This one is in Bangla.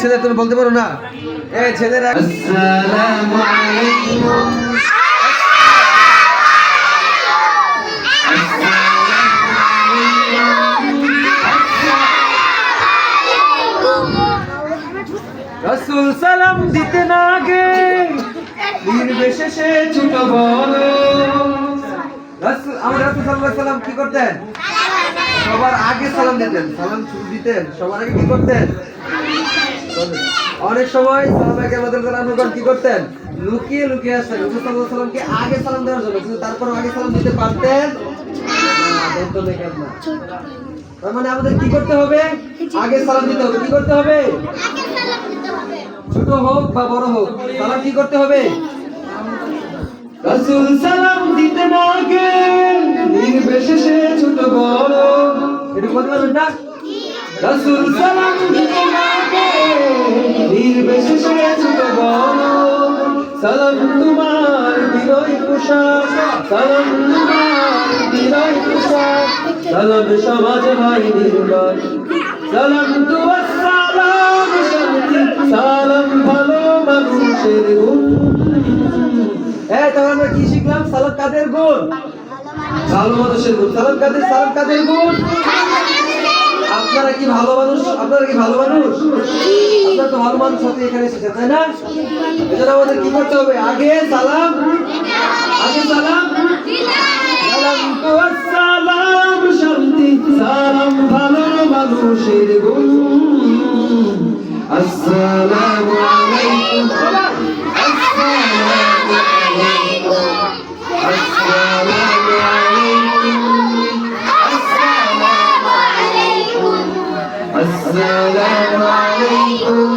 ছেলে তুমি বলতে পারো না? এই ছেলেরা আসসালামু আলাইকুম। রাসূল সালাম দিতেন আগে নির্বিশেষে ছোট বড়। রাসূল আমরা রাসূল সাল্লাল্লাহু আলাইহি সাল্লাম কি করতেন? সবার আগে সালাম দিতেন, সালাম দিতেন সবার আগে কি করতেন? অনেক সময় সাহাবায়ে কেরাম কি করতেন? লুকিয়ে লুকিয়ে আসতেন রাসূল সাল্লাল্লাহু আলাইহি সাল্লামকে আগে সালাম দেওয়ার জন্য, কিন্তু তারপর আগে সালাম দিতে পারতেন না। তার মানে আমাদের কি করতে হবে? আগে সালাম দিতে হবে। কি করতে হবে? ছোট হোক বা বড় হোক সালাম কি করতে হবে? রাসূল সালাম দিতেন আগে নির্বিশেষে ছোট বড়। এটা বলতে পারবেন না? রাসূল সালাম দিতেন আগে নির্বিশেষে ছোট বড়। সালাম তোমার বিনয় পোশাক, সালাম তোমার বিনয় পোশাক, সালাম সমাজ ভাই নির্বাণ, সালাম তো আসসালাম শান্তি, সালাম ভালো মানুষের গুণ। তখন আমরা কি শিখলাম? সালাম কাদের গুণ? ভালো মানুষের গুণ। সালাম কাদের? সালাম কাদের গুণ? আপনারা কি ভালো মানুষ? আপনারা কি ভালো মানুষ? আপনারা তো ভালো মানুষ হতে এখানে এসেছেন, তাই না? এজন্য আমাদের কি করতে হবে? আগে সালাম, আগে সালাম, সালাম তো আসসালাম শান্তি, সালাম ভালো মানুষের গুণ। আসসালামু আলাইকুম, আসসালামু আলাইকুম, আসসালামু আলাইকুম, আসসালামু আলাইকুম, আসসালামু আলাইকুম।